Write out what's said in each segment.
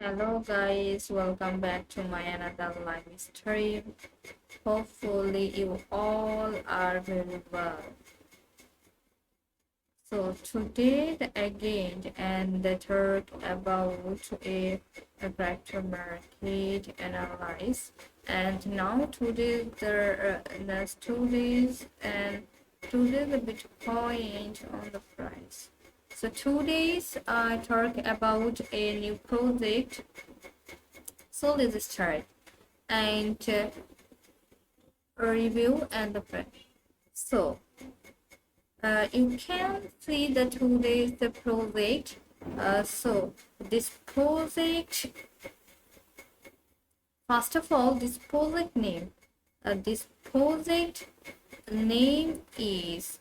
Hello guys, welcome back to my another live stream. Hopefully you all are very well. So today again and the third about a crypto market analyze, and now today the studies and today the Bitcoin on the price. So today's I talk about a new project. So let's start and review and the prep. So you can see the today's the project. So this project, first of all, this project name is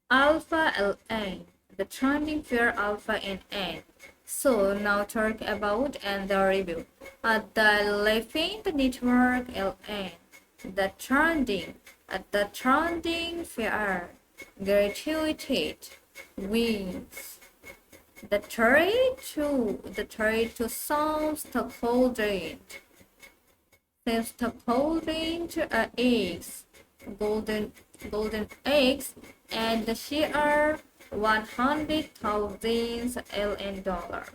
Alpha LN, the trending pair Alpha and N. So now talk about and the review. The Levant network LN, the trending fair, gratuited wins. The trade to some stockholding eggs, golden eggs, and the share 100,000 LN dollar.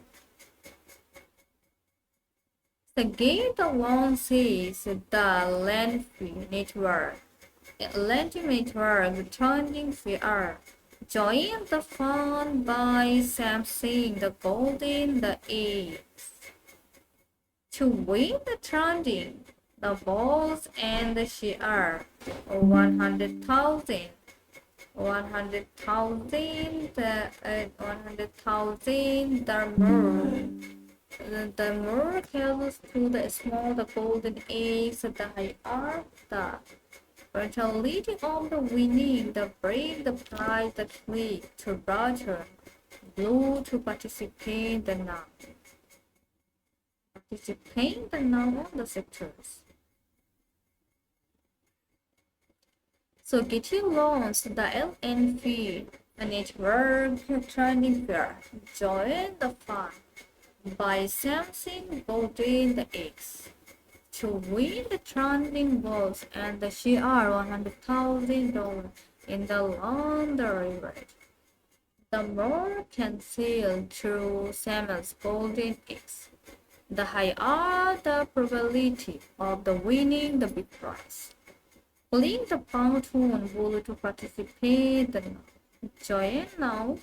The gate alone says the Landfill network. Returning fair. Join the fun by Samsung the golden the eggs. To win the trending, the balls and the share 100,000. 100,000 the 100,000 the more careless to the small the golden eggs the higher the fertility of the winning the break the prize the click to brother blue to participate the now on the sectors. So getting loans the LNP network trending fair. Join the fun by Samsung golden the eggs. To win the trending balls and the share $100,000 in the laundry rate. The more can sell through Samuel's golden eggs, the higher the probability of the winning the big prize. Click the button below to participate now. Join now.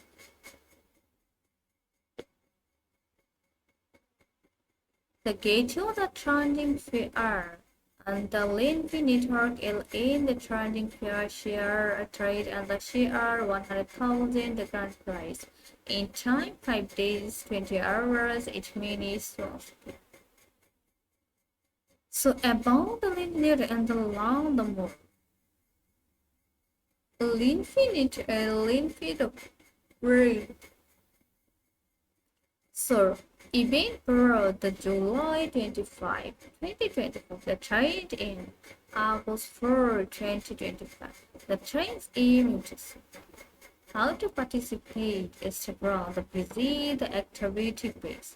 The gateway the trending fair and the Lindsay network LN the trending fair share a trade and the share 100,000 the grand price. In time 5 days, 20 hours, 8 minutes. So about the linear and the long the more. Infinite word. So event for the July 25, 2025, the trade in August 4, 2025. The trade's aim is how to participate is to grow the busy the activity base.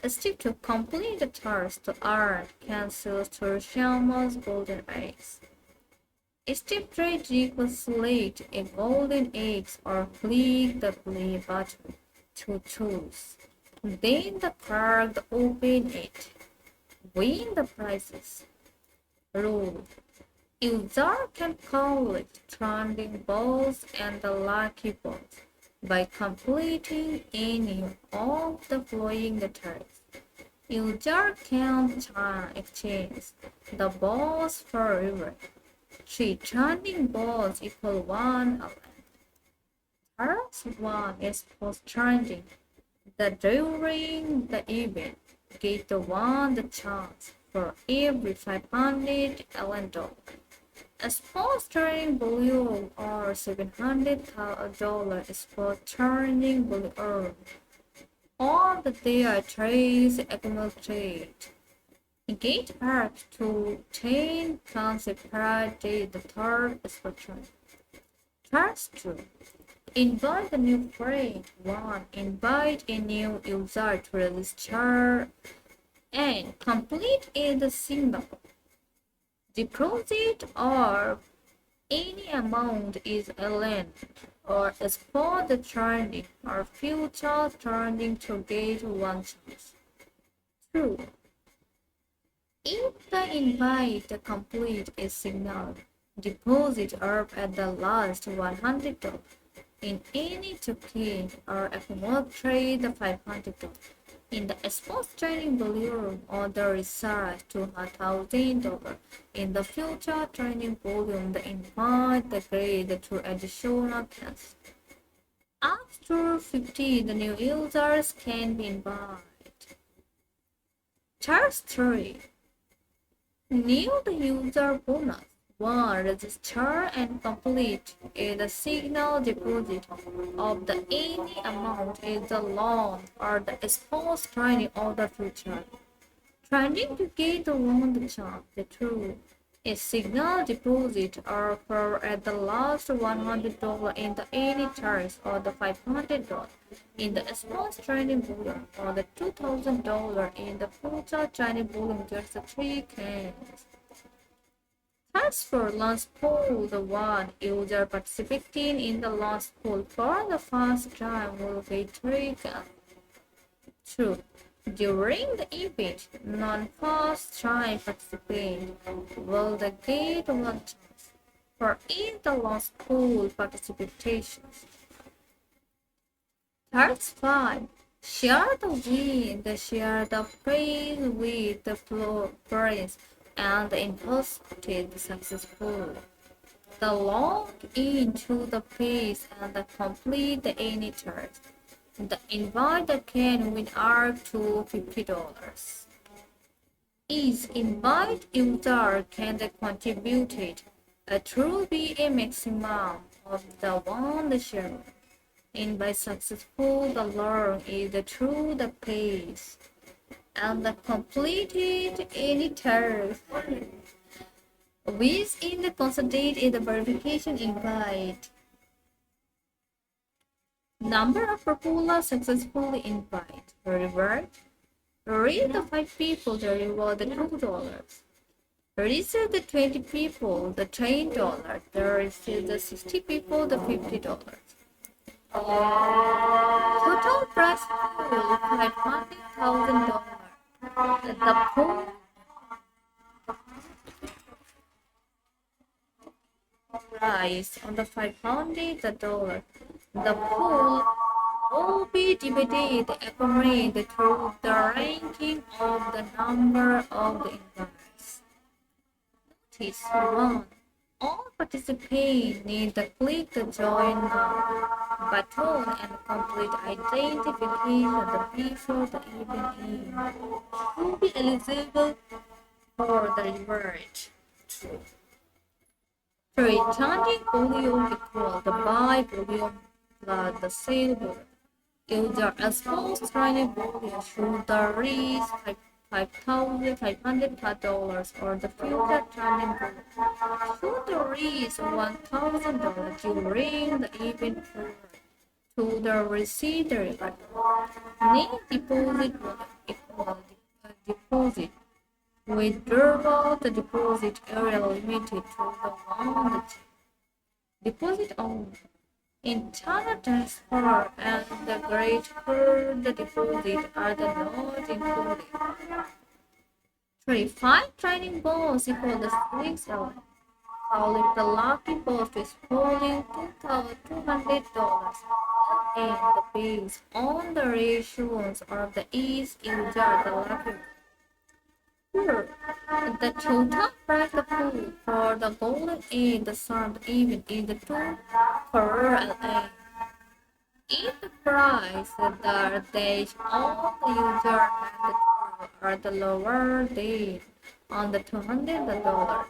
Step to complete the task to earn cancels to Shaman's golden eggs. Step 3 equals select a golden eggs or click the play button to choose. Then the card open it. Win the prizes. Rule. User can collect trending balls and the lucky balls by completing any of the following tasks. User can exchange the balls forever. 3 trending balls equal 1 element. Task 1 is post-trending. During the event, get the one the chance for every 500 LN. A sponsor blue or $700 is for turning blue earn. All the their trades accumulate. Get up to 10 concept per day. The third is for turn. Task 2. Invite a new friend. 1. Invite a new user to register and complete in the single deposit or any amount is a lend or a spot the trending or future trending to get one chance. 2. If the invite complete is signal, deposit up at the last $100 in any token or accumulate trade the $500 in the spot trading volume or the research $2,000 in the future trading volume the invite the grade to additional cash. After 50 the new users can be invited. Charge 3. New user bonus. 1. Register and complete the signal deposit of the any amount is the loan or the spot trading order future. Trending to get on the chart. The 2. A signal deposit or for at the last $100 in the any charge or the $500 in the spot trading volume or the $2,000 in the future trading volume gets the 3 cans. Transfer launch pool. The 1 user participating in the launch pool for the first time will get 3 cans. 2. During the event, non-first time participant will get 1 chance for each the launch pool participations. Third 5. Share the win, share the praise with the friends and enhosted successful. The log into the page and complete any task. The invite can win up to $50. Each invite user can contribute to be a maximum of the one share. Invite successful the learn is through the page and the completed any task. Which in the consolidate is the verification invite. Number of people successfully invite. Reward. Read the 5 people the reward the $2. Receive the 20 people the $10. Receive the 60 people the $50. Total price pool $500,000. The pool price on the $500. The pool will be divided according to the ranking of the number of the invites. Notice 1. All participants need to click the Join Now button and complete identification before the event ends to be eligible for the reward. 3. Charging volume equal the buy volume plus the sale volume. User response trading volume should reach $5,500 or the future trading volume should reach $1,000 during the event to the receiver button. Need deposit volume equal deposit. Withdrawal the deposit area limited to the one deposit only. Internal transfer and the grade for the deposit are the not included. 3. 5 trading balls equal the 6 hours. Call it the lucky ball is holding $2,200 and the base on the ratios of the each user the lucky. 4. The total price pool for the golden egg the sun even is the 2 per LA. If the price the dash on the user and the are the lower than on the $200.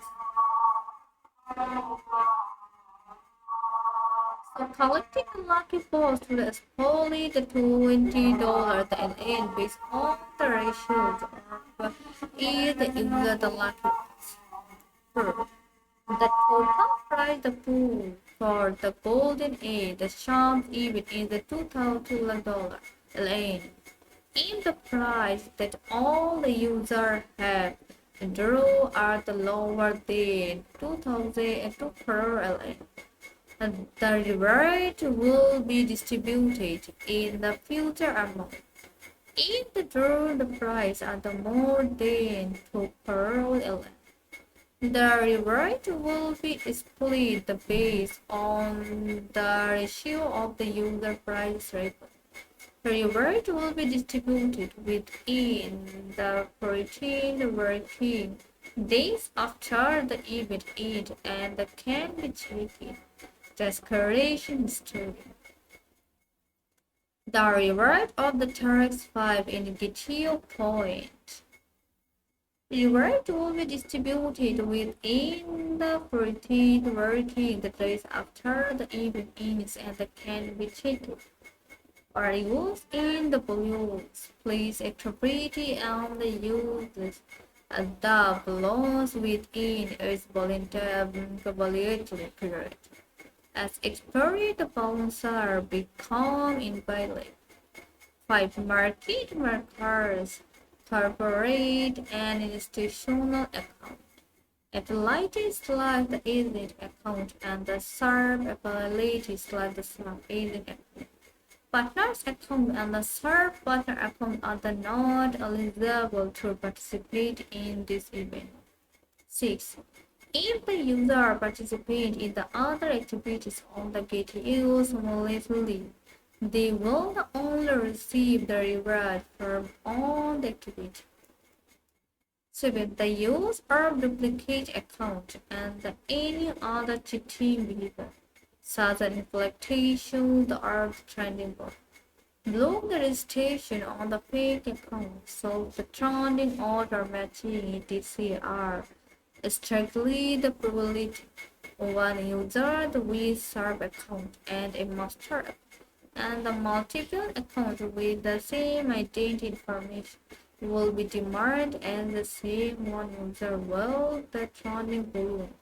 So collecting the lucky balls is only the $20 and end based on the ratios of each user the lucky balls. The total price the pool for the golden age, the sharp even in the $2,000 lane. In the price that all the users have, draw are the lower than 2002 per lane. And the reward will be distributed in the future amount. If the draw the price are the more than 2 per lane, the reward will be split based on the ratio of the user price rate. The reward will be distributed within the 14 working days after the event ends and can be checked. Declaration history. The reward of the tax 5 in GTO point. Reward will be distributed within the 14 working days after the event ends and can be checked. Are used in the blues. Please activity and the uses the belongs within its voluntary period. As expiry, the bonds are become invalid. 5. Market markers, corporate and institutional account. Abilities like the agent account and the SARP abilities like the SARP agent account. Partners account and the SARP partner account are not eligible to participate in this event. 6. If the user participates in the other activities on the GateLive simultaneously, they will only receive the reward from all the activity. 7. The use of duplicate account and any other cheating behavior, such as inflation or trending bot. Block the registration on the fake account so the trending order matching etc. Strictly the probability one user with SARP account and a master and the multiple accounts with the same identity information will be demanded and the same one user will the trending volume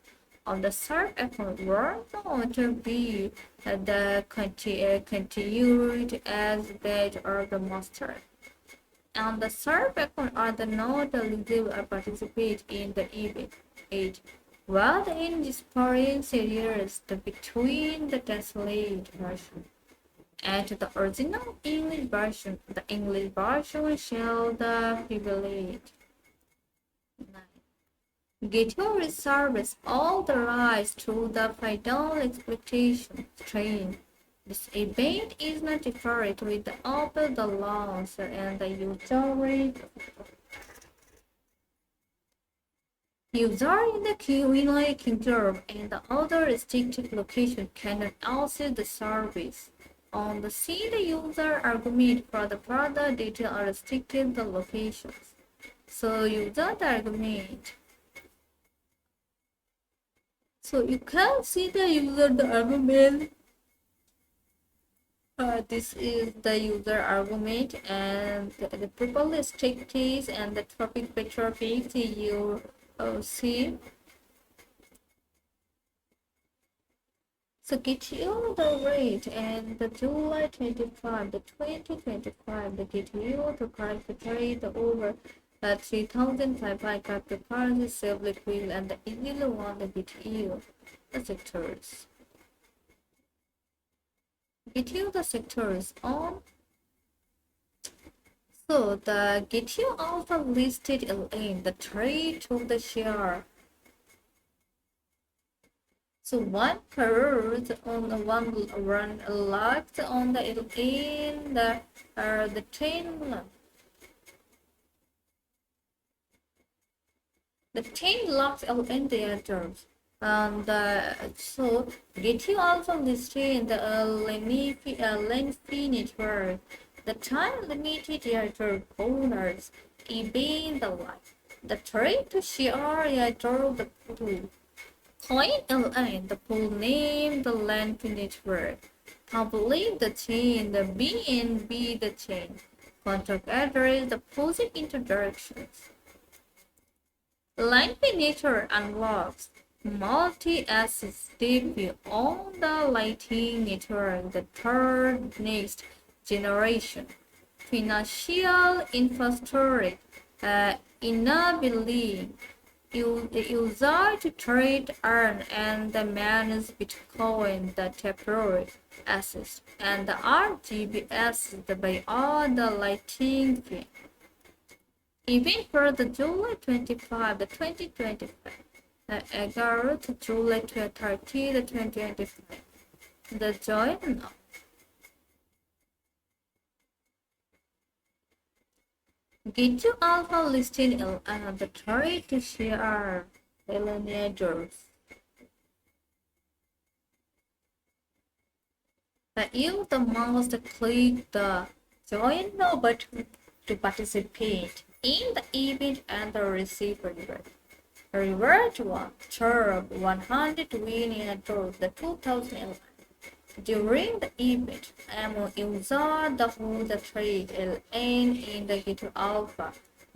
on the SARP account will not be the continued as that of the master. And the SARP account are the not eligible to participate in the event. 8. While in different areas between the translated version and the original English version, the English version shall the privilege. 9. GateLive reserves all the rights to the final exploitation stream. This event is not different with the open the laws and the usury. User in the United Kingdom and the other restricted location cannot access the service. On the see the user argument for the further detail are restricted the locations. So user the argument. So you can see the user the argument. This is the user argument and the properly strict case and the topic by topic you see. So get you the rate and the July 25, the 2025, the get you to calculate the over 3,500 cryptocurrency self liquid and the easily one the get you the sectors. Get you the sectors on. So the get you also listed in the trade of the share. So 1 crore on the 1 run locked on the in the 10 locks in the terms. And so get you also listed in the Lenfi network. The time limited network owners eBay the like. The trade to share the pool. Coin LN, the pool name, the Lenfi network. Complete the chain, the BNB the chain. Contact address, the positive interactions. Lenfi network unlocks. multi-axis DP on the lighting network, the third next generation. Financial infrastructure enabling the user to trade, earn, and manage Bitcoin, the temporary assets, and the RGB assets by all the lighting fee. Even for the July 25, the 2025, the Agaro to July 30, the 2025, the join now. Get to Alpha listing the trade to share delineators. You the must click the join now button to participate in the event and receive reward. Reward 1 Turb 100 winning at the 2011. During the event, user the hold the trade LN in the Gate Alpha.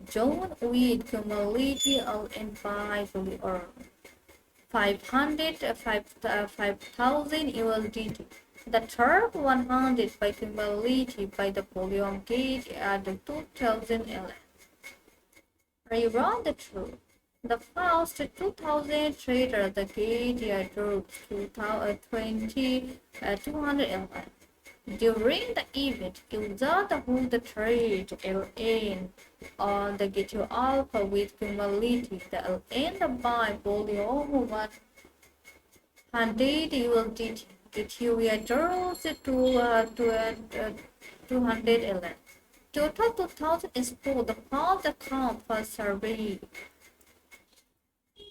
Join with cumulative LN 5 or 5,000 USDT. The Turb 100 by cumulative by the volume gate at the 2011. Rerun the truth. The first 2000 trader the gate drew 211. During the event, user hold the trade LN on the gate alpha with cumulative the LN by volume 100 USDT. Get you draws to 211. Total 2000 is for the part account for survey.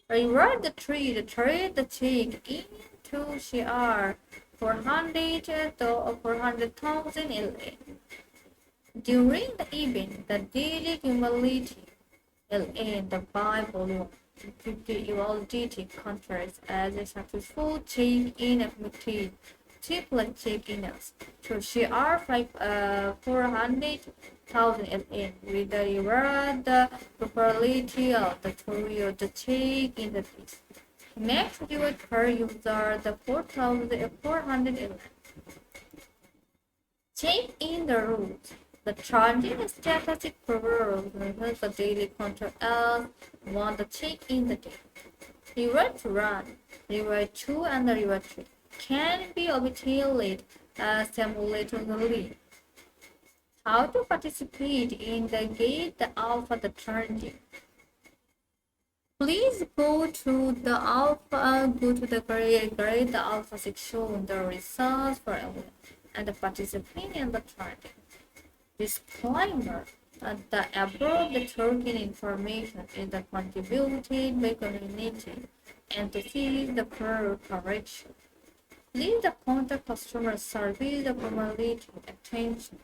Reward the trade the check into share 400,000 LN. During the event, the daily cumulative LN, the buy volume 50 USDT contracts as a successful check-in activity. Triple check-ins to share 400,000 LN with the reward the probability of the total the check-in the piece. Next reward per user the 4,400 LN. Check in the rules. The charging status provides the daily contract as one the check in the day. Reward 1, reward 2, and the reward 3 can be obtained simultaneously. How to participate in the Gate Alpha the charging? Please go to the Grade Alpha section, the results for everyone, and participate in the charging. Disclaimer: the above the token information is contributed by community and to see the prior correction. Please the contact customer service the formality attention.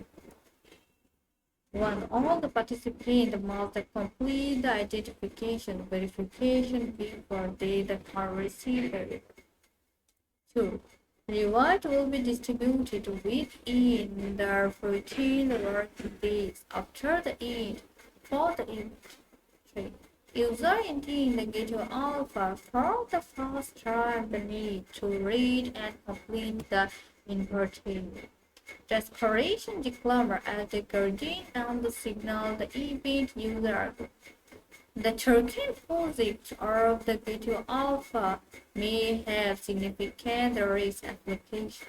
One, all the participants must complete the identification verification before they can receive it. 2. Reward will be distributed within the 14 working days after the end for the event. 3. User intending the Gate Alpha for the first time the need to read and complete the invitation. Desperation declare as the guardian and the signal the event user. The token physics of the Gate Alpha may have significant risk application.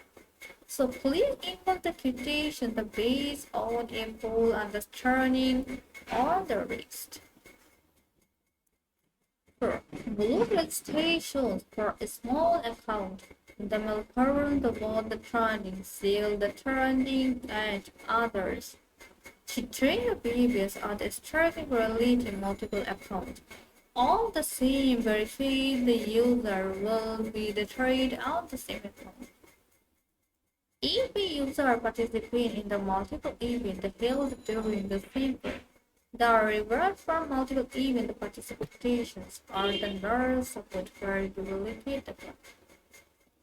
So please input the quotation based on a full understanding on the risk. For blue registrations for a small account, the malparent about the trending, sell the trending, and others. To train babies on the striking related multiple accounts. All the same, verify the user will be the trade on the same account. If the user participates in the multiple event held during the paper, the reward for multiple event participations are the NER support variability account.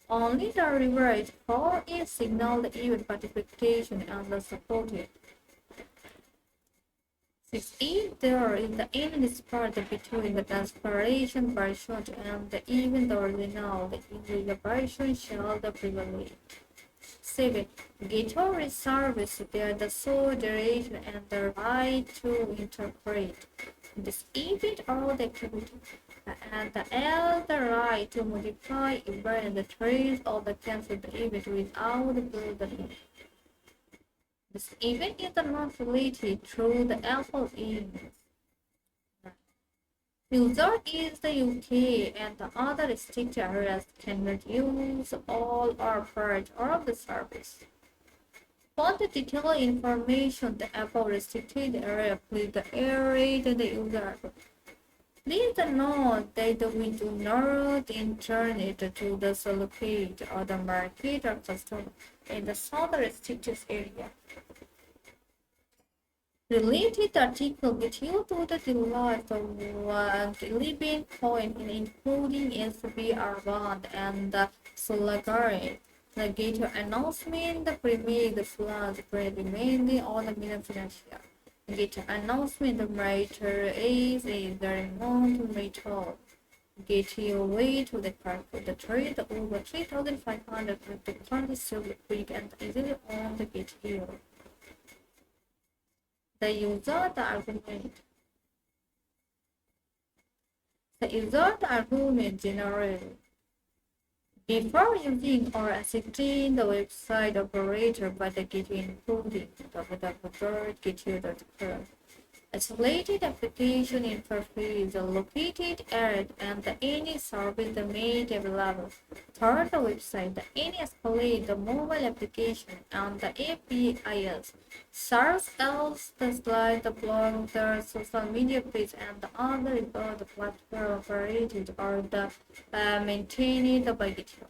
Only the reward for each signal event participation and the supported. 6. If there is any disparity between the transpiration version and even the original, the illegal version shall prevail. 7. Gator reserves the sole duration and the right to interpret, distribute all the activity, and the L the right to modify even the trace of the cancelled event without building. This event is not related through the Apple in. User is the UK and the other restricted areas cannot use all or part of the service. For the detailed information, the Apple restricted area, please read the user. Please note that we do not internet to the locate or the market or customer in the south restricted area. Related article get you to the delight of living point including SBR1 and the Solagari. The Gator announcement, the premier, the floods, mainly on the million financial. The Gator announcement, the writer is the Remote Metal. Get your way to the park for the trade over 3,500 with the current silver quick and easily on the Gate Hill. The user the argument. The user the argument generally. Before using or accepting the website operator by the gateway including www.gateway.com. Isolated application interface is located at and any service made available. Third, the website, any escalate the mobile application and the APIs. Serves else the slide, the blog, the social media page, and the other about the platform operated or the maintained by GitHub.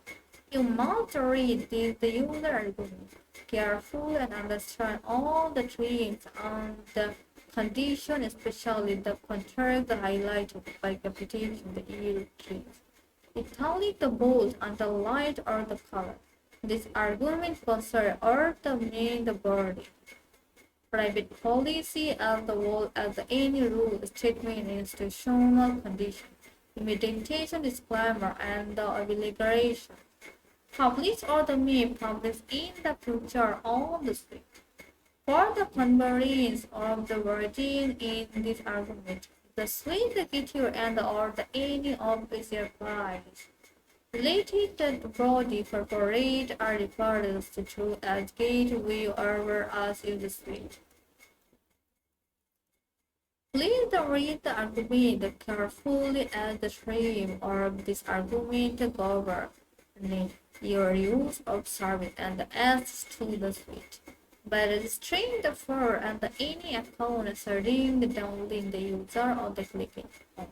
You must read the user argument careful and understand all the terms and the condition, especially the contract highlighted by capitation, the yield trees. Italic, the bold, underlined, or the color. This argument concerns or the main the body. Private policy as the wall as any rule, statement, institutional condition, imitation, disclaimer, and the obligation. Publish or the may publish in the future on the street. For the convergence of the virgin in this argument, the swing, the gateway, and or the any of these applies. Related the body corporate are referred to as gateway or as in the suite. Please read the argument carefully as the stream of this argument govern your use of service and access to the suite. By registering the for and any account asserting the downloading the user or the clicking on.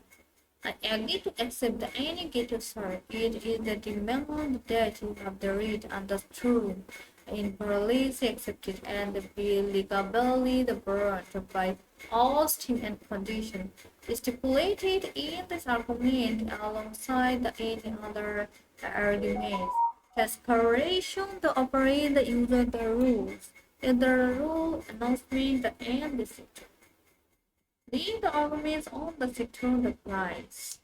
I agree to accept any gateway service. It is the demand that you have the read and the true in policy accepted and be legally the burnt by all steam and condition stipulated in this argument alongside the any other arguments. Desperation to operate the user the rules. In the rule announcement and the sector. Leave the arguments on the sector applies.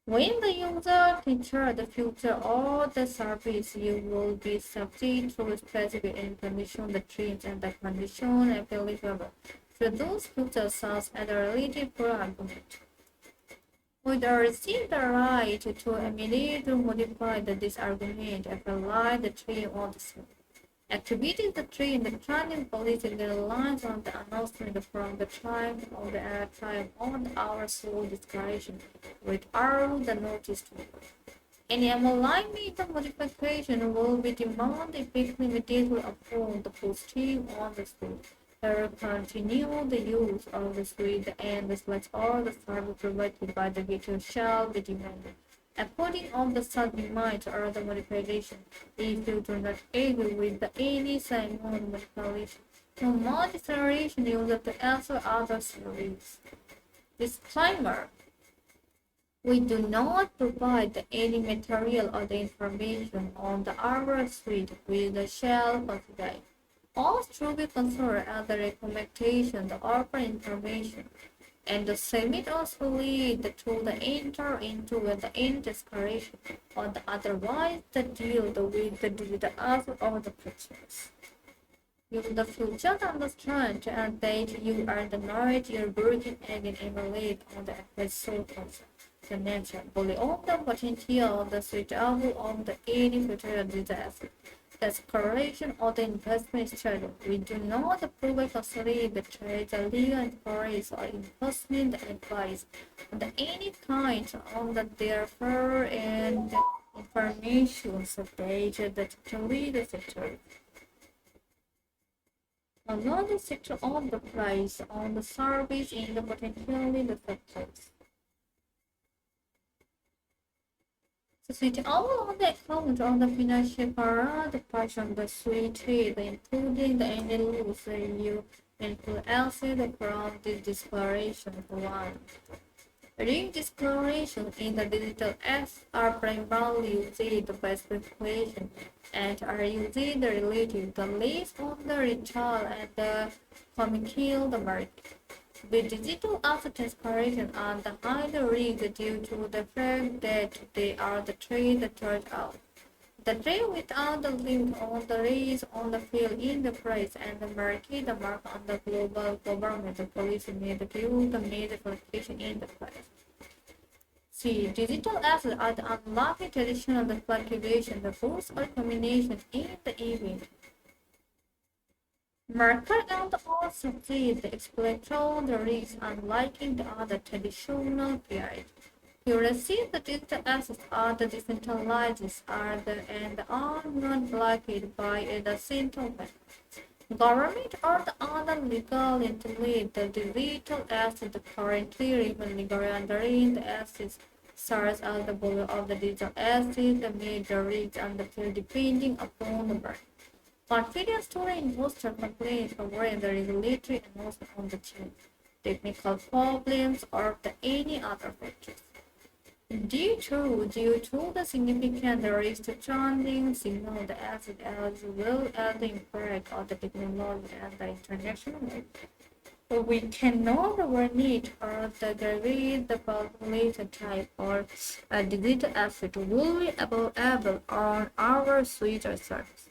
When the user teacher the future or the service, you will be subject to specific information, the trends and the condition applicable to those futures such as the related pro argument. We receive the right to immediately modify this argument and apply the tree on the same. Activating the tree in the training policy relies on the announcement from the tribe of the tribe on our sole discretion without the notice to any alignment modification will be demanded immediately upon the posting on the suite. Continue the use of the suite and the select all the service provided by the gateway shall be demanded. According on the sublimate or the modification, if you do not agree with the any Simon modification, no more declaration use of the answer other series. Disclaimer. We do not provide any material or the information on the our suite with the shell configured. All should be considered as the recommendation, the offer information, and the submit also lead to the enter into the end discretion, or the otherwise the deal with the digital asset or the purchase. Use the future to understand and that you are the knowledge you're working and evaluate on the episode of the nature, fully on the potential, the suitable on the any future disaster. That's correlation of the investment strategy. We do not approve constantly the trade, the legal advice or investment advice on the any kind on the therefore and information stage that can lead the sector. Another sector of the price on the service in the potentially the sectors. So switch over on the account on the financial part, the price on the switch rate, including the annual you include asset from this declaration one. Ring declaration in the digital apps are primarily using the best speculation and are using the relative the list of the retail and the commercial the market. With digital asset declaration on the higher risk due to the fact that they are the trade that turns out. The trade without the limit on the raise on the field in the price and the market, the mark on the global government, the policy made the view, the major fluctuation in the price. C. Digital assets are the unlocking traditional the fluctuation, the force or combination in the event. Market and all succeed the exploitable the risk unlike in the other traditional period. You receive the digital assets are the decentralized are the and are not blocked by the central bank. Government or the other legal entity the digital asset currently remain under the assets SARS as the value of the digital asset, the major risks and the field depending upon the brand. Confidence to the investor complains over the regulatory announcement on the chain, technical problems or the any other factors. Due to the significant risk to churning signal the asset as well as the impact of the technology and the international market. We cannot overnight or the derivate the calculated type or a digital asset will be available on our suite of service.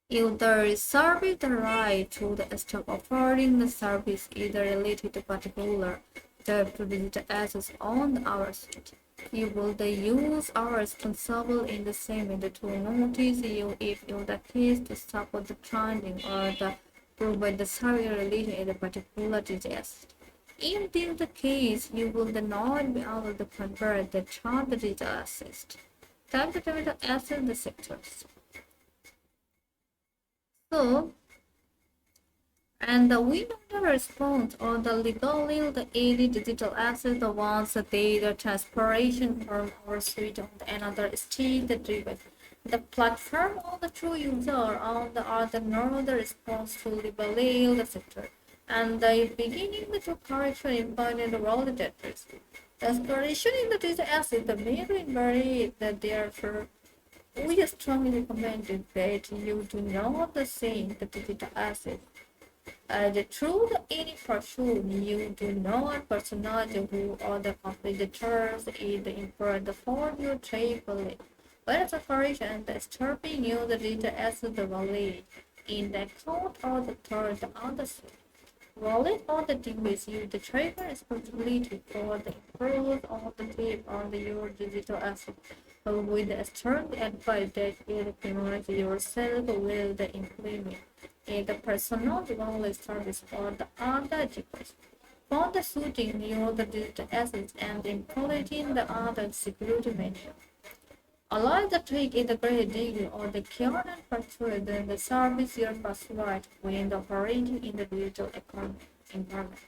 If the reserve the right to the stop offering the service either related to particular to digital assets on our suite. You will the use are responsible in the same way to notice you if in the case to support the trending or the provide the service related in a particular disaster. In this case, you will not be able to convert the chart digital assist. Time to digital asset the sectors. So, and we know the response on the legally the any digital asset the ones that they the transpiration from our suite on another state the driven. The platform of the true user on the other know the response to liberate the sector and the beginning the true correction in finding the role debtors. The correction in the digital asset the major invariant that therefore we strongly recommend that you do not the same the digital asset. The truth any person you do not personality who are the competitors is the important for you trade but the correction and the disturbing you the data as the wallet in the cloud or the third on the wallet or the device you the trader responsibility for the improve of the tip on the your digital asset. With the strong advice that you promote yourself will the implement in the personal wallet service or the other device. For the shooting you the digital assets and implementing the other security measure. Allow the trick in the great deal or the cure and pursue then the service your password when operating in the digital environment.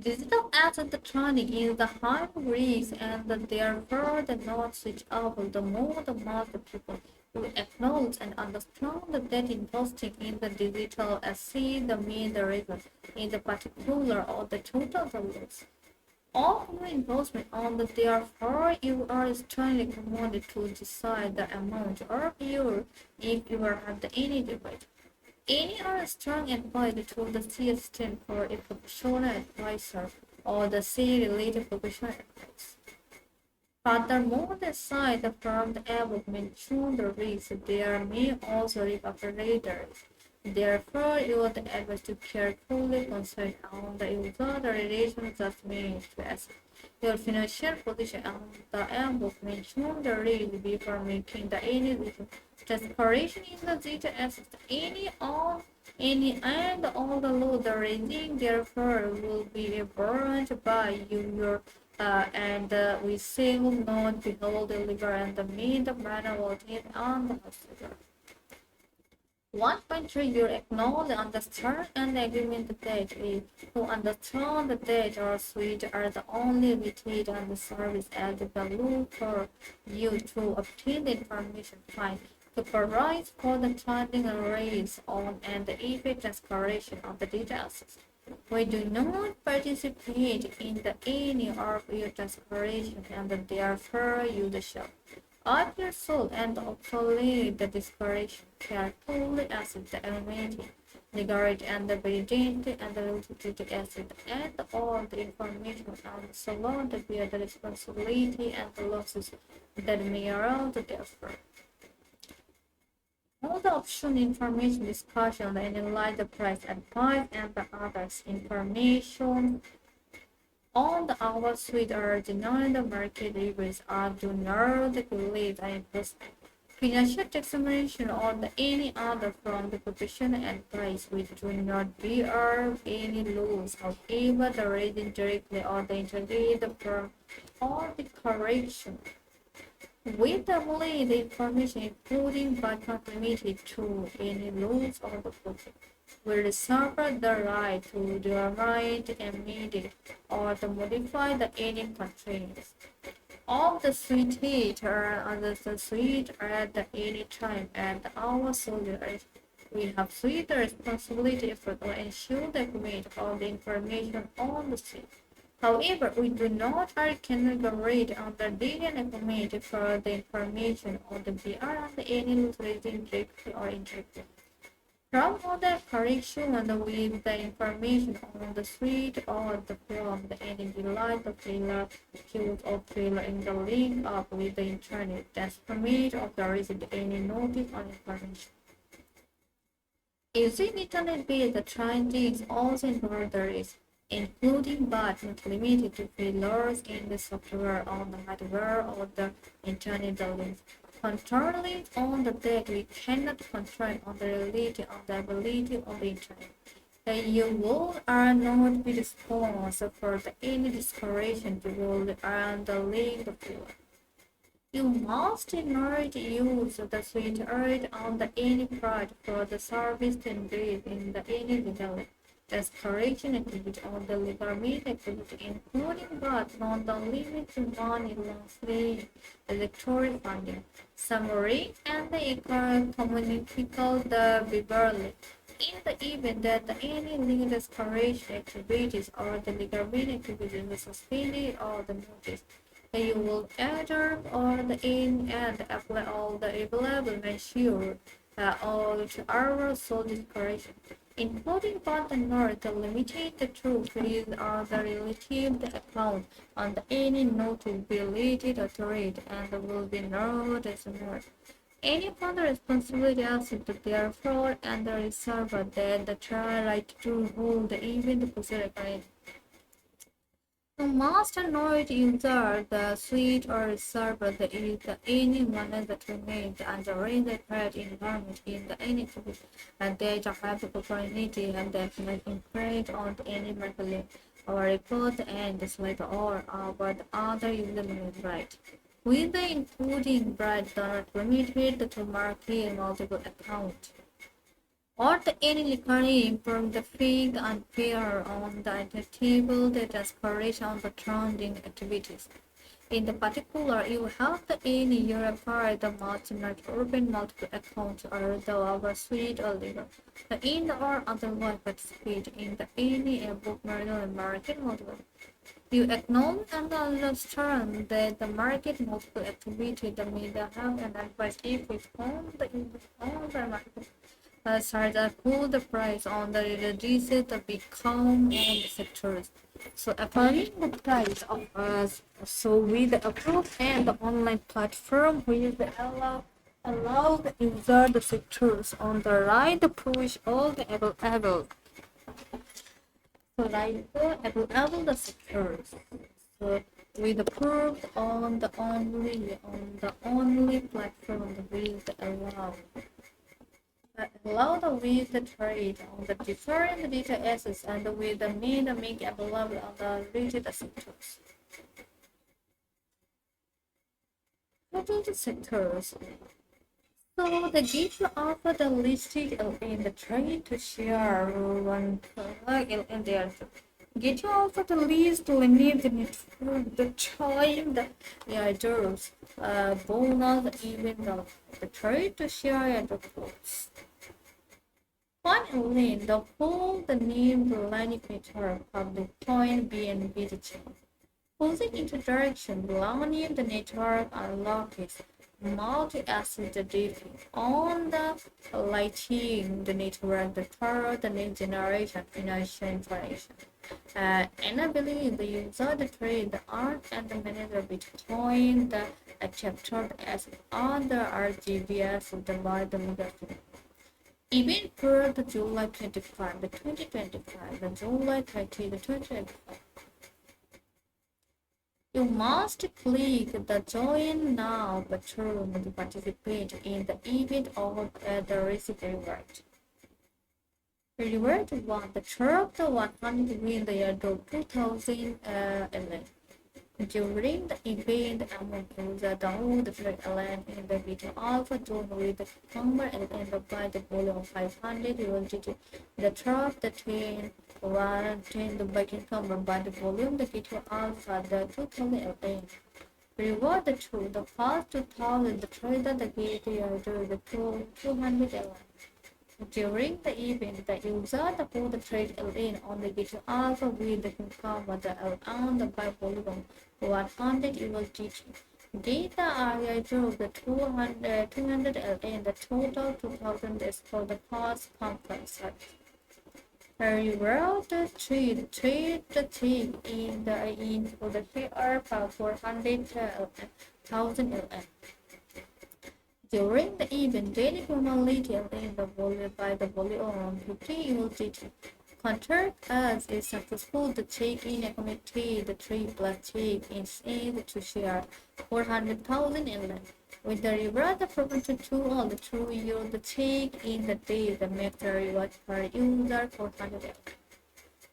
Digital asset training is the high risk and therefore the not switchable the more the market people who acknowledge and understand that investing in the digital asset the main the reason in the particular or the total the loss. All enforcement on the therefore you are strongly commanded to decide the amount of your if you have any debate. Any are strong advised to the assistant for a professional advisor or the say related professional advice. Furthermore, aside from the above mentioned risks, there may also be operators. Therefore, you are advised to carefully consider on the user the relation judgment to assess your financial position and the above mentioned risk before making the any decision. Declaration in the data assets any and all the law the raising therefore will be burnt by you your and we say will not behold the liver and the meat of manner will take on the hospital. 1.3 you acknowledge, understand, and agreement that we who understand that our suite are the only retail and the service eligible for you to obtain the information fine to provide for the funding rates on and the effect declaration of the data assets. We do not participate in the any of your declaration and therefore you the shall. Of your soul and obsolete the declaration carefully assess the amenity, regard and the validity and the relativity asset and all the information and so on to bear the responsibility and the losses that may arise therefore. All the option information discussion and analyze the price advice and the others information on the our suite are denying the market reviews are do not believe and investment. Financial examination or the any other from the profession and price which do not bear any loss. However, the raising directly or the integrate the firm or the correction with the information including but not limited to any rules of the project will reserve the right to determine amend or to modify the any constraints of the suite heat or under the suite at any time and our soldiers. We have suite responsibility for to ensure the agreement of the information on the suite. However, we do not categorically under data agreement for the information on the BR and any utilizing directly or indirectly. From other correction and with the information on the suite or the from the energy light the failure field or failure in the link up with the internet that's permit of the receipt any notice or information. Using internet-based transit also involves the risk, including but not limited to failures in the software on the hardware or the internet links. Controlling on the data we cannot control on the reality of the ability of the internet. You will are not be responsible for the any declaration to rule around the link of failure. You must not use the suite earned on the any product for the service tendered in the any legal declaration activity on the legal activity, including but not the limit to money loan electoral funding, summary, and the communicable the Beverly. In the event that any legal declaration activities or the legal activities is suspended or the notice, you will enter or the in and apply all the available measures all to our sole declaration, including but not limited to fees or the relative account on the any notability authority and will be no decimal. Any further responsibility assumed therefore and the reserver that the trial right to hold the event proceeding. You must not enter the suite or server that is any manner that remains under the threat environment in the any topic and they have the opportunity and that may imprint on any material or report and dislike or about other user limit right. With the including bright not limited to marking multiple accounts or the any from the fig and fair on the table that declaration on the trending activities. In the particular, you have the any Europe the multi-net urban multiple accounts or the our suite or legal. The in or otherwise participate in the any book American multiple. You acknowledge and understand that the market multiple activity, the media have an advice if it on the market start to pull the price on the reduces the become on the sectors. So according the price of us, so with the approved and the online platform which the allow the user the sectors on the right to push all the available. So right the available the sectors. So with approved on the only platform with the allow the with the trade on the different data assets and with the mean make available on the related sectors. Related sectors. So the gift offer the listed in the trade to share one in there. Get you offer the list to limit the network, the time, the doors, bonus, even the trade to share and the quotes. Finally, the full the name the line feature of the point BNB the chain. Pulling interaction belonging the network unlocks multi-asset data on the lighting the network the third the next generation financial information. Enabling the user to trade the art and the manager Bitcoin the chapter as other RGBS by the middle. Even for the July 25, the 2025, the July 30, the 2025, you must click the Join Now button to participate in the event or the receive reward. Reward 1. The drop the 100 win the year 2011. During the event, among users download the Flight Airline in the beta alpha zone with the number and end up by the volume of 500 USDT. The drop the 10 the backing number by the volume the beta alpha the 2011. Reward the 2 the first 2000 the trader the gate the 200 airline. During the event, the user the pull the trade in on the Gate Alpha with the confirm the on the buy volume 100 USDT. Data area drove the 200 LN, the total 2000 is for the past conference. Reward the trade the take in for the PR for 400,000 LN. During the event, daily formality in the volume by the volume 50 USDT. Contract as is successful the take in a committee, the 3 plus take is aimed to share 400,000 inland. With the reward the prevention to all the 2 euro the take in the day the make the reward per user 400 inland.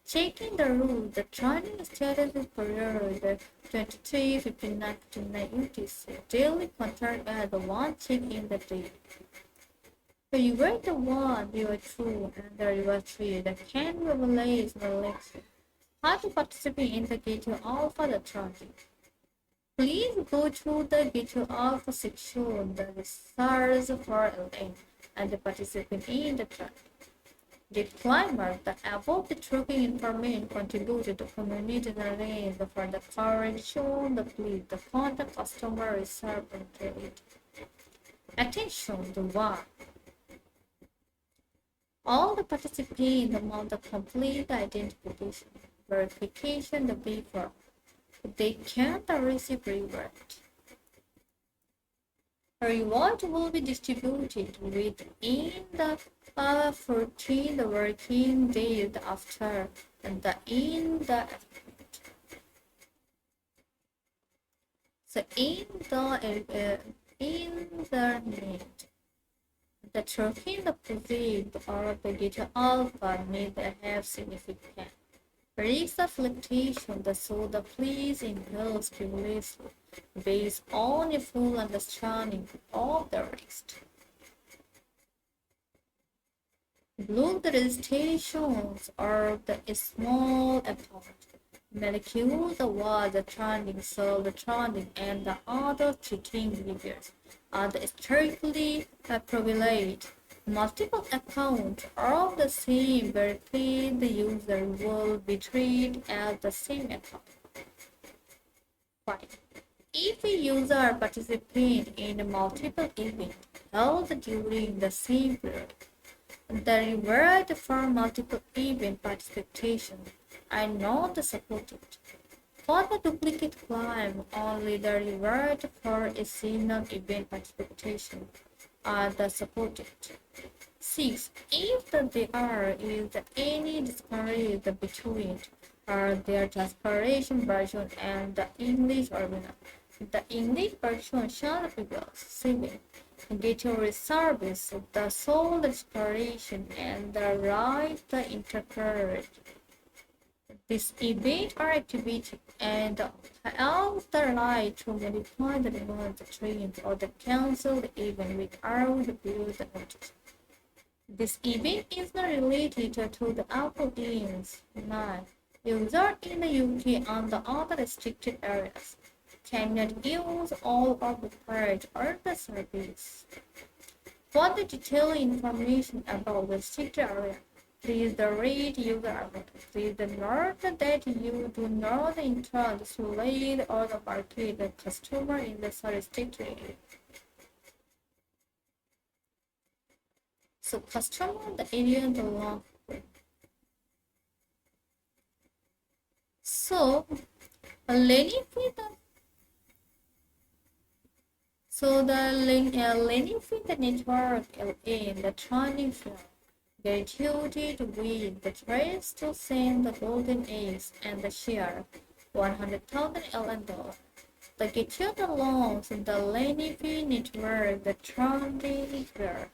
Checking the rule, the training status is period 23:59 UTC. Daily contract as the one check in the day. So you write the one, you are true, and the reward three. The can revelate the lecture. How to participate in the Gate Alpha the training. Please go to the Gate Alpha section, the research for LN, and participate in the training. Disclaimer: the above the tracking information contributed to community narrative for the current shown the please the contact customer reserve and trade. Attention to one. All the participants among the complete identification verification the before they can't receive reward. A reward will be distributed within the 14 working days after the in the so in the need the token the project or the data alpha may have significant risks of fluctuation so the please impulse previously based on a full understanding of the risk. Look the registrations are the small amount. Molecules was the trending, so the trending and the other cheating behaviors are the strictly prevalent. Multiple accounts of the same verified the user will be treated as the same account. 5. If a user participates in multiple events held during the same period, the reward for multiple event participation are not supported. For the duplicate claim, only the reward for a single event participation are the supported. 6. If there is any disparity between their translation version and the English original, the English version shall be built. 7. GateLive service the sole declaration and the right to interpret this event or activity and has the right to modify the demand change or the cancel the event without the notice. This event is not related to the Apple Inc. 9. Users in the UK and the other restricted areas cannot use all of the page or the service. For the detailed information about the restricted area, please read user agreement. Please note that you do not intend to lead or market the customer in the restricted area. So customer the area belongs. So learning with the learning with the network in the training field. Gratuity with the trades to send the golden eggs and the share 100,000 LN. The gratuity loans the Lenifi network the trending fair.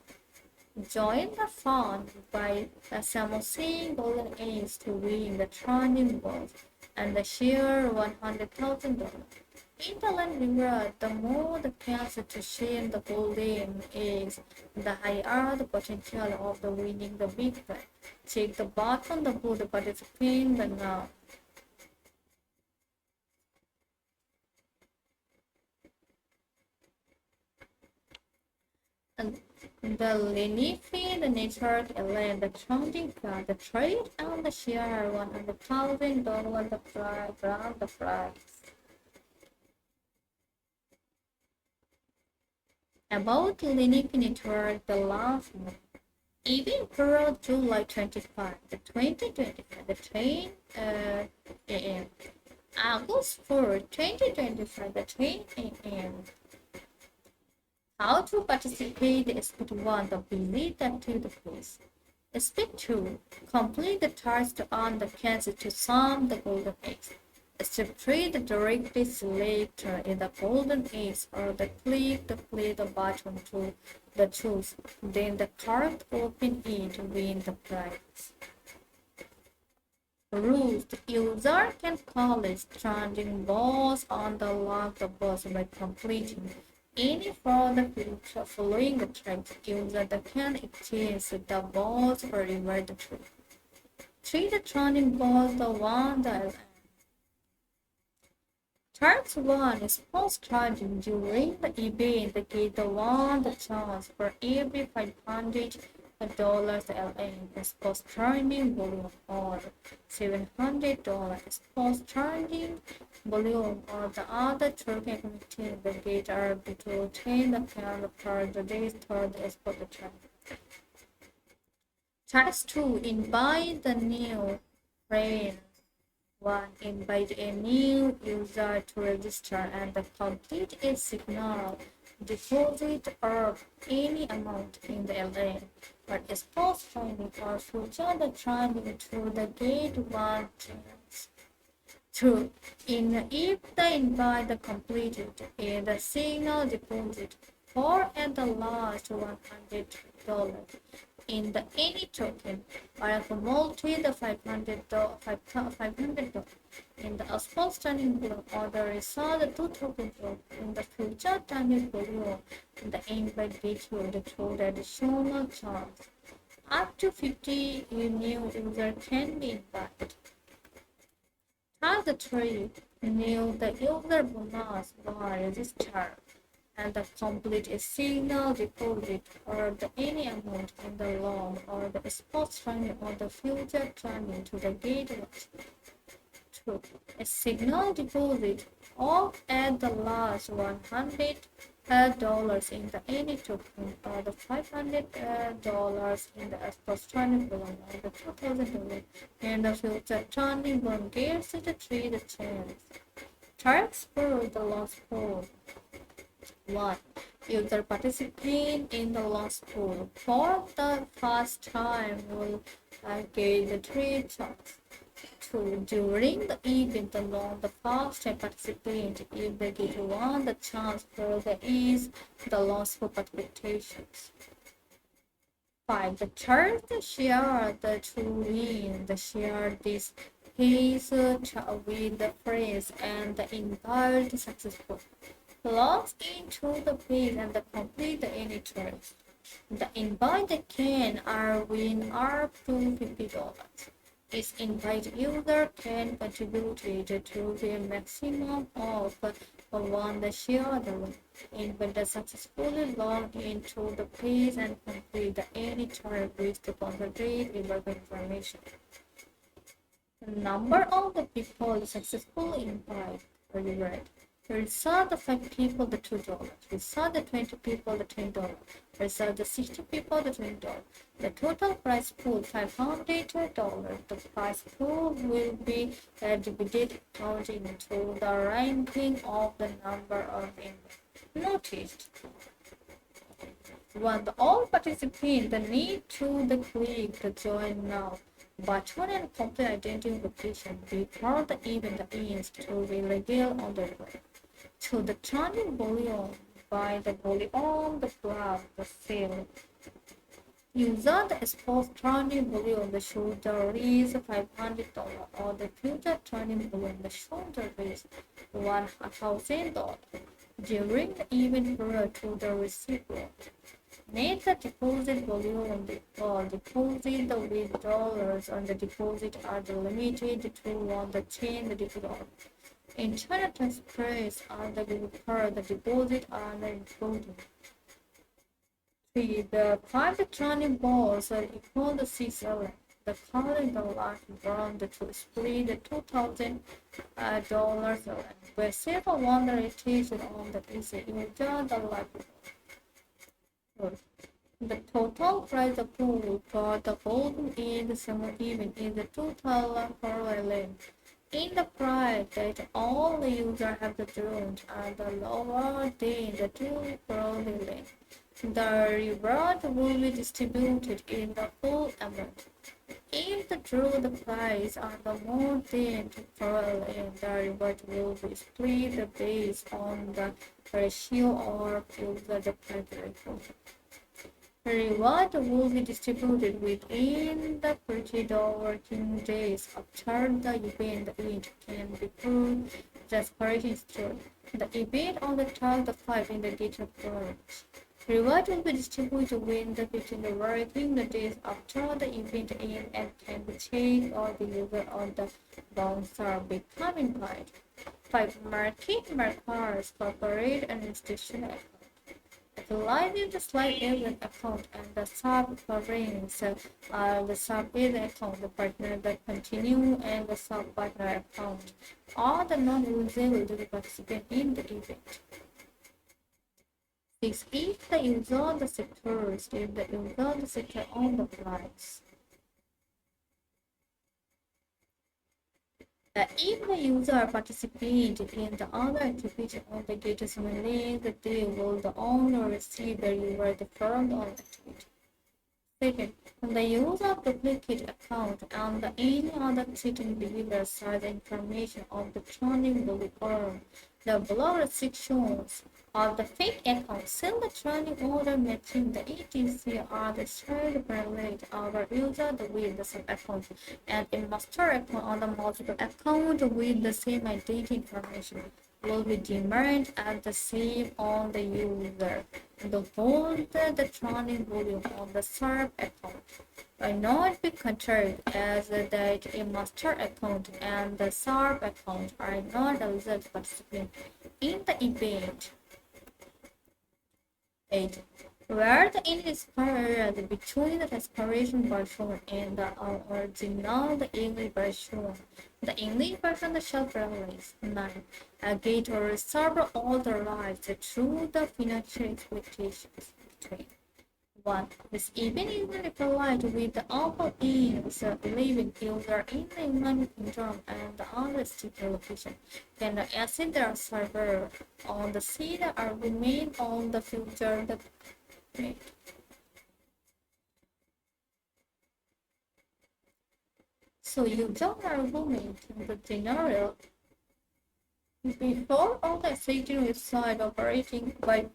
Join the fun by Samosin golden eggs to win the trending balls and the share $100,000. In the land reward, the more the chance to share the golden eggs, the higher the potential of the winning the big prize. Check the button the board participant the now. And the Lenifi, the network, and the counting card, the trade and the share $100,000 the prize, grant the prize. About Lenifi network, the last one. Even for July 25, the 2025, the train AM. August 4, 2025, the train AM. How to participate in Step 1, the visit to the place. Step 2, complete the task on the cancer to sum the golden eggs. Step 3, the directly select in the golden eggs or the click the play the button to the choose. Then the card open it to win the prize. Rules. The user can collect standing balls on the lock the bus by completing any further feature following the tracks. User can exchange the balls for reward the trick. 3. The turning balls the one the Task 1 is post-charging during the event. Get the one the chance for every $500 LN is post-charging volume or $700 is post-charging volume or the other token committee the gate are to obtain the plan for the day's third is for the charge. Task 2 invite the new friend. 1. Invite a new user to register and complete a signal deposit of any amount in the LN, but is post-training or future the training through the gate 1 channels. 2. If the invite completed in the signal deposit for at the last $100 in the any token or accumulated the $500 in the outstanding block or the result 2,000 block in the future time volume in the invite gateway through the additional charge. Up to 50 new users can be invited. Task 3 new the user bonus bar register and complete a signal deposit or any amount in the loan or the sports training or the future training to the gateway. 2. A signal deposit of at the last $100 in the any token or the $500 in the Xbox turning balloon or the $2,000 in the future turning balloon gives it a 3 the chance. Turks for the lost pool. 1. User participant in the lost pool for the first time will get the 3 chances. 2. During the event alone, the first time participant, if they get 1, the chance for the is the loss for participations. 5. The third share the to win, the share this pays with the phrase and the invite successful. Logs into the page and complete the any turns. The invite can are win up to $50. Its invite user can contribute to the maximum of 1 the share the invite the successfully log into the page and complete the any turn with the concentrate river information. The number of the people successfully invite are read. We saw the 5 people the $2. We saw the 20 people the $10. We saw the 60 people the $20. The total prize pool $500. The prize pool will be divided according to the ranking of the number of noticed. When all participants need to click the join now button and complete identification before the event ends to be revealed on the web. To the turning volume by the volume, the graph, the sale. User the expose turning volume, the shoulder is $500 or the future turning volume, the shoulder is $1,000 during the event prior to the receiver. Net the deposit volume or deposit the withdrawals on the deposit are limited to on the chain the deposit. Internal transfers are the deposit are the included. 3. The 5 electronic balls are equal to 6 elements. The current last round to split the $2,000 where several one rotation on the PC user the library. The total price of pool for the golden in the summer event is the $2,000 per island. In the price that all the users have the drones are the lower than the 2 per island. The reward will be distributed in the full amount. If the draw the price are the more than 2 per island, the reward will be split based on the ratio of user the price ratio. The reward will be distributed within the 30 working days after the event. It can be proved transparent through the event on the tag the 5 in the GateLive. Reward will be distributed within the 15 working days after the event ends and can be checked or the user on the bouncer becoming part. 5. Market markers corporate and institutional. Utilizing the slide agent account and the sub-parents the sub-agent account, the partner that continue, and the sub-partner account are the non-usable to the participant in the event. 6. If the user the sector, state the user the sector on the price. If the user participates in the other activity on the data simulation, they will the owner receive the reward from the activity. Second, when the user duplicate account and any other cheating behavior size information of the training will be earned. The below restrictions of the fake account send the training order matching the ETC are the shared privilege our user with the same account and a master account on the multiple account with the same identity information will be determined as the same on the user. The hold the training volume on the serve account will not be considered as that a master account and the serve account are not eligible to participate in the event. 8. where the end is period between the desperation version and the original the English version. The English version the shelf release 9. A gate or serve all the rights through the financial expectations between. 1. This event is replied with the upper ends leaving user in the money term and the unrestricted location. Then the asset the server on the seed argument on the future the so user argument in the general before all the existing website operating by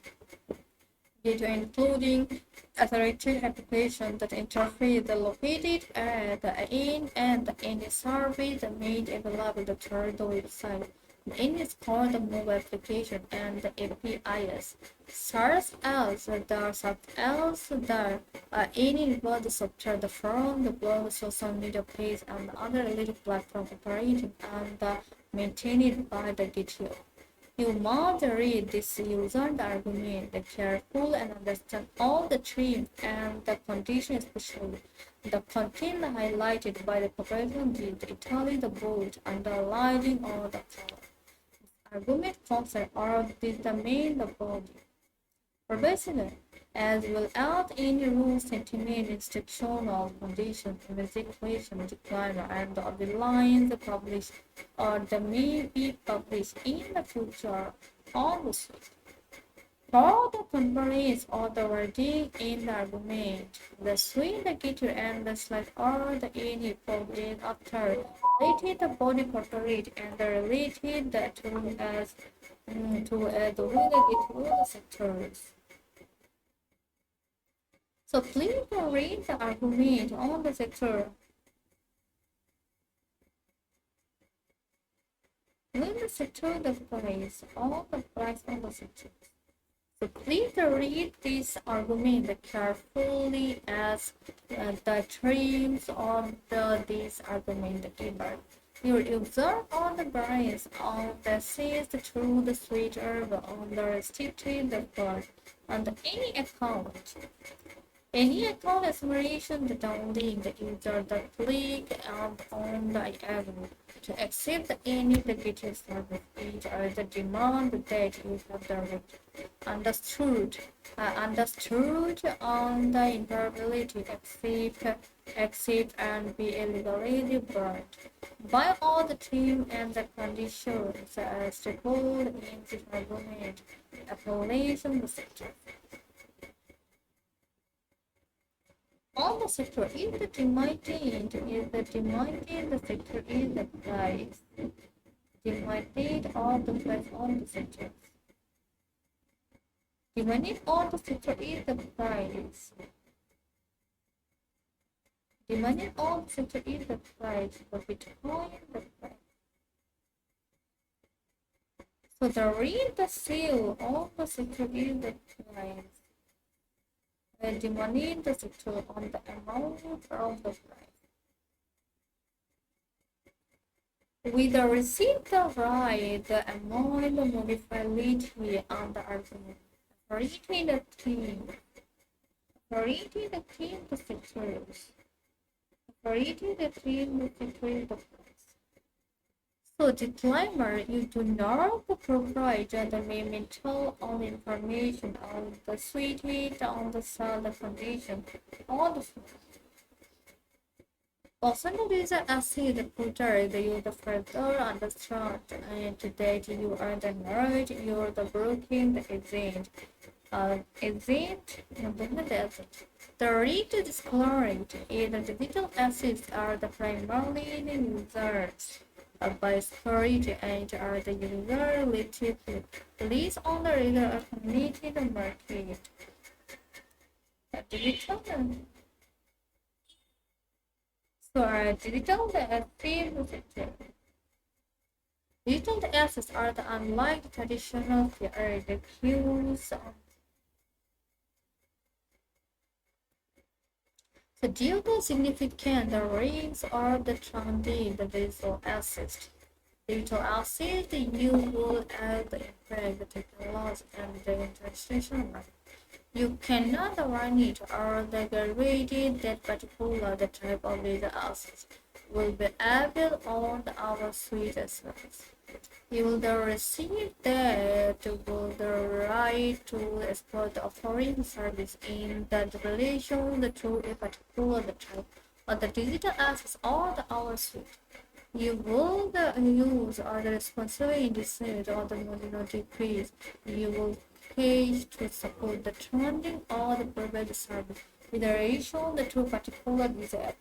data including authoritative application that interface located at the end and the end service made available to third website. The end is called the mobile application and the APIs. Such as the any web software the from the blog, social media page, and other related platform operating and maintained by the GitHub. You must read this user argument carefully and understand all the terms and the conditions, especially the content highlighted by the population did Italy the bold underlining all the color. Argument concept are determine the body. Professional, as well as any rule, sentiment, instructional condition, investigation, decliner, and the underlying the published or the may be published in the future on the suite. For the conference or the wording in the argument, the suite, the getter, and the slide or the any published after related the body corporate and the related the term as the related to the sectors. So please read the argument on the sector. When the sector the price, all the price on the sector. So please read this argument carefully as the terms on this argument given. You observe on the price on the seized through the switch on the restricted the part on any account. Any account exploration the downlink the user the click on the avenue to accept any digital service page or the demand that you have directed. Understood on the inability accept and be illegally burned by all the team and the conditions as to hold in the argument appellation the sector. On the sector is the demanded the sector is the price. Demanded on the price on the sector. Demanded on the sector is the price. Demanded on the sector is the price for Bitcoin the price. So the read the sale on the sector is the price. Demanding the sector on the amount of the price. With the receipt the right, the amount, the modifiability on the argument. Rating the team. Rating the team the sectors. Rating the team the sector the price. So disclaimer, you do not provide the mental on information on the suited on the cell condition on the also user acid footer the user further understand and that you are the nerd, you are the broken the exit. The read disclosed is the digital assets are the primarily the users by storage and are the user related release on the regular community market. Digital digital digital assets are the unlike traditional the queues. The due to significant the rings are the trending the digital assets. Digital assets you will add the impact the technology and the international market. You cannot run it or guarantee that particular the type of data access will be able on our suite as service. You will receive that will the right to export the offering service in the relation to a particular type of the digital access or the our suite. You will use or the responsibility decide or the decrease. You will pay to support the trending or the provided service with a ratio the two particular design.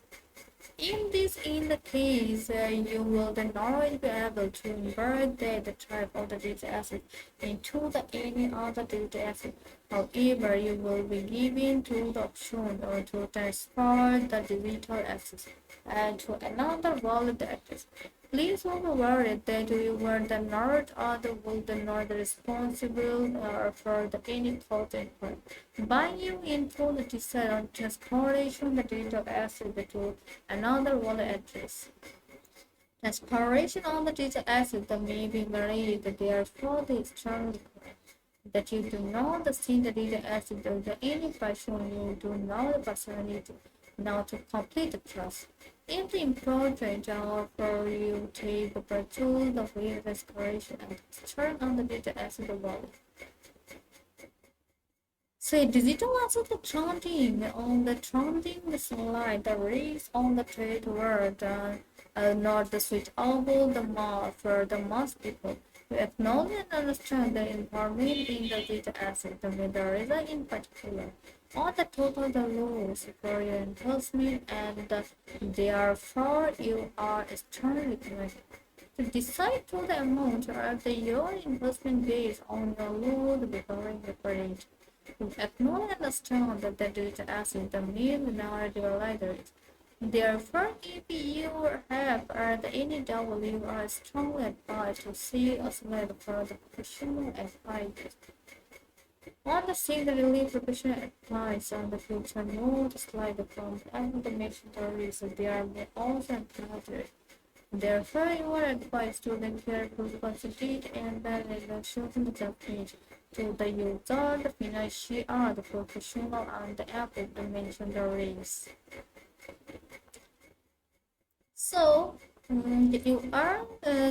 In the case, you will then not be able to invert the type of the data asset into the any other data asset. However, you will be given to the option or to transfer the digital access and to another wallet address. Please don't be worried that you were the not or the will the not responsible for the any cloud input. By you info the decide on transportation the data asset to another wallet address. Transportation on the data asset that may be varied, therefore the external that you do not see the data asset of the any person you do not personally now to complete the trust. If the important for you take the purchase the way restoration and turn on the data asset wallet. So digital asset the trending on the trending slide the race on the trade world not the switch over the mark for the most people. To acknowledge and understand the information in the data asset, the metadata in particular, or the total the loss for your investment and therefore you are extremely recommended. To decide to the amount of your investment based on your load recovering rate. To acknowledge and understand that the data asset the main minority libraries. Therefore, if you have any doubt, you are strongly advised to see a slide for the professional advice. On the secondary professional advice on the future note slide from information theories, there may also encounter. Therefore, you are advised to then carefully consider and validation the page to the user, the financial, the professional, and the Apple dimension theories. So you are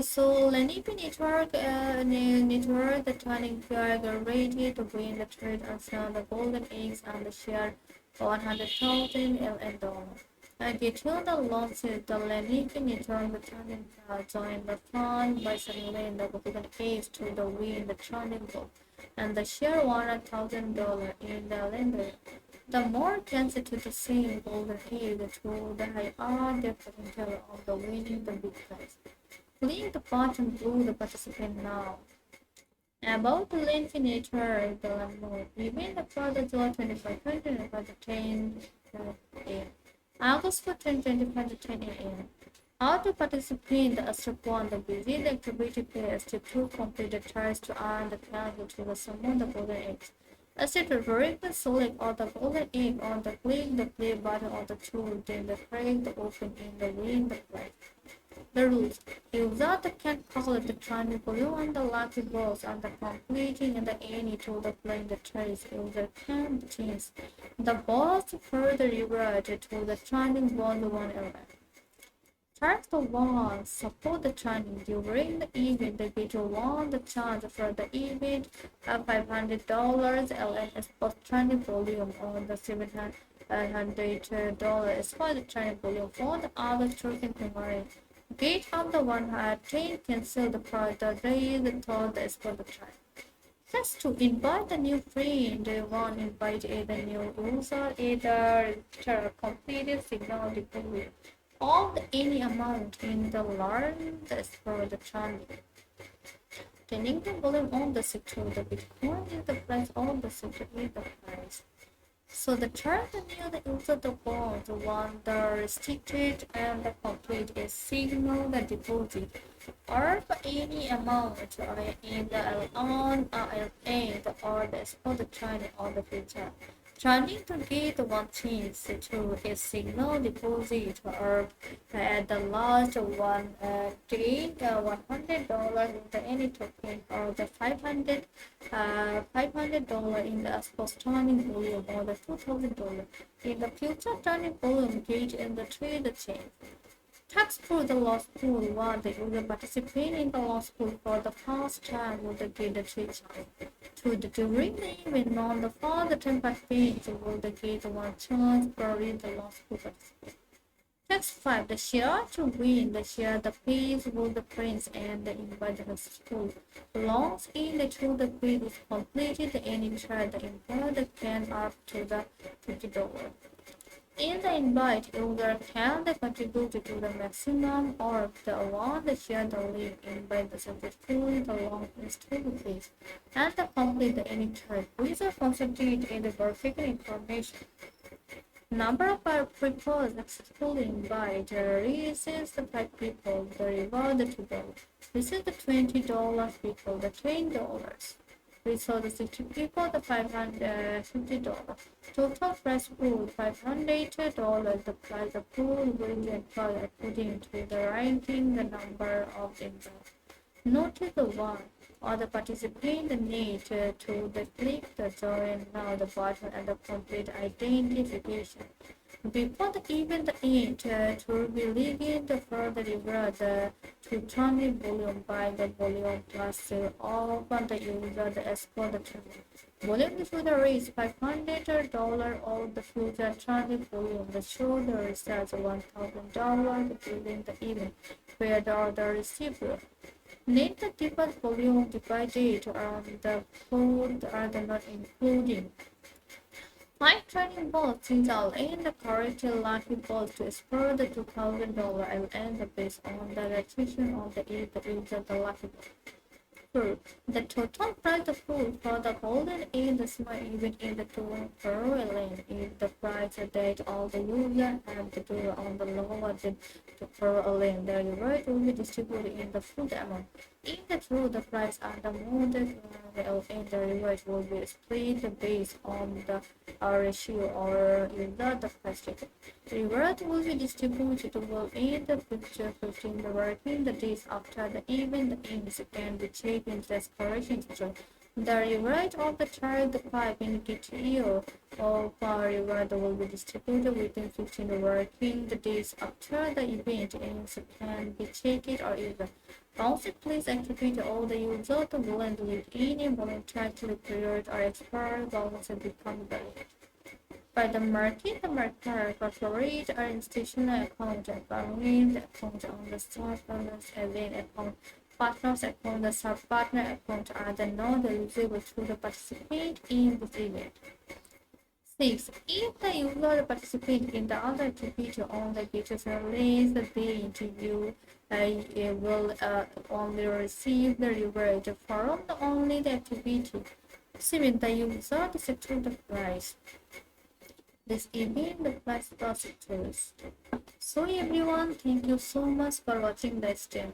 so Lenipe network the turning figure ready to win the trade and sell the golden eggs and the share 100,000 LN. Get you the launches the Lenipe network the turning join the fund by selling the golden eggs to the win the turning goal and the share $100,000 in the lender. The more chances to the same golden egg to the higher the potential of the winning the big prize. Click the button below the participant now. About the lengthy nature the more event for the July 25 20 for the 10 a.m. August for 2025 to 10 a.m. How to participate the upon the visit activity page to complete the task to earn the value to the summon the golden eggs. Set the directly select on the golden egg on the click the play button on the tool, then the break the open in the win the play. The rules. User can call the triangle below on the lucky balls and the completing and the any to the playing the trace. User can change the balls further revert to the triangle ball 111. Track the one, support the training during the event. The video won the chance for the event of $500 LN spot training volume on the $700 for the training volume for the other token memory. Gate of the 110 cancel the part the day the third is for the training. Just to invite the new friend, they want to invite either new user, either completed signal deploy of any amount in the learn for the channel. Turning the volume on the sector, the Bitcoin is the price on the sector is the price. So the chart near the user the bond, one the restricted and the complete is signal the deposit or for any amount in the on LA or the spot the China or the future. Turning to gate one change to a signal deposit or at the last one take $100 in the any token or the $500 in the spot turning volume or the $2,000 in the future turning volume gate in the trade chain. Tax for the loss pool while the user participating in the loss pool for the first time would get the trade to the remaining on the further tempered page will the get one chance for in the loss pool participant. Text 5. The share to win the share the page will the prince and the invite school. Longs in the to the page is completed any share the invite can up to the $50. In the invite, user can contribute to the maximum or the amount the share the link invite the subject to the long list to the page and the complete the any type. User concentrate in the verification information. Number of our people successfully invite receives the 5 people, the reward the $2. This is the $20 people, the $20. We saw the 60 people, the $550. Total price pool $500. The price of pool will be employed according to the ranking, the number of invite. Notice the one or the participant need to the click the join now the button and the complete identification. Before the event end, to be leaving the further reward to turn the volume by the volume plus open the user the escort the channel. Volume the further raise $500 or the future turn volume the show the results $1,000 during the event where the order receiver. Net the default volume divided on the code are not including. 5 training balls since I'll end the correct lucky balls to spur the $2,000 I'll end based on the restriction of the user the lucky ball. The total price of food for the golden in the small event in the tour per lane is the price that all the user have to do on the lower than the per lane. The reward will be distributed in the full amount. In the true, the price and the more and the reward will be split based on the ratio or user the question. The reward will be distributed in the future 15 working the days after the event ends can be checked in the correction section. The reward of the child the pipe indicate year of reward will be distributed within 15 working the days after the event ends can be checked or either. Also, please activate all the user to blend with any momentarily period or expired balance and become valid. By the market corporate or institutional account and the account on the start balance event account, partners account, the sub-partner account are the not eligible to participate in this event. 6. If the user participate in the other activity on the GateLive release, the interview will only receive the reward from only the activity. 7. The user to secure the price. This event the price procedures. So everyone, thank you so much for watching the stream.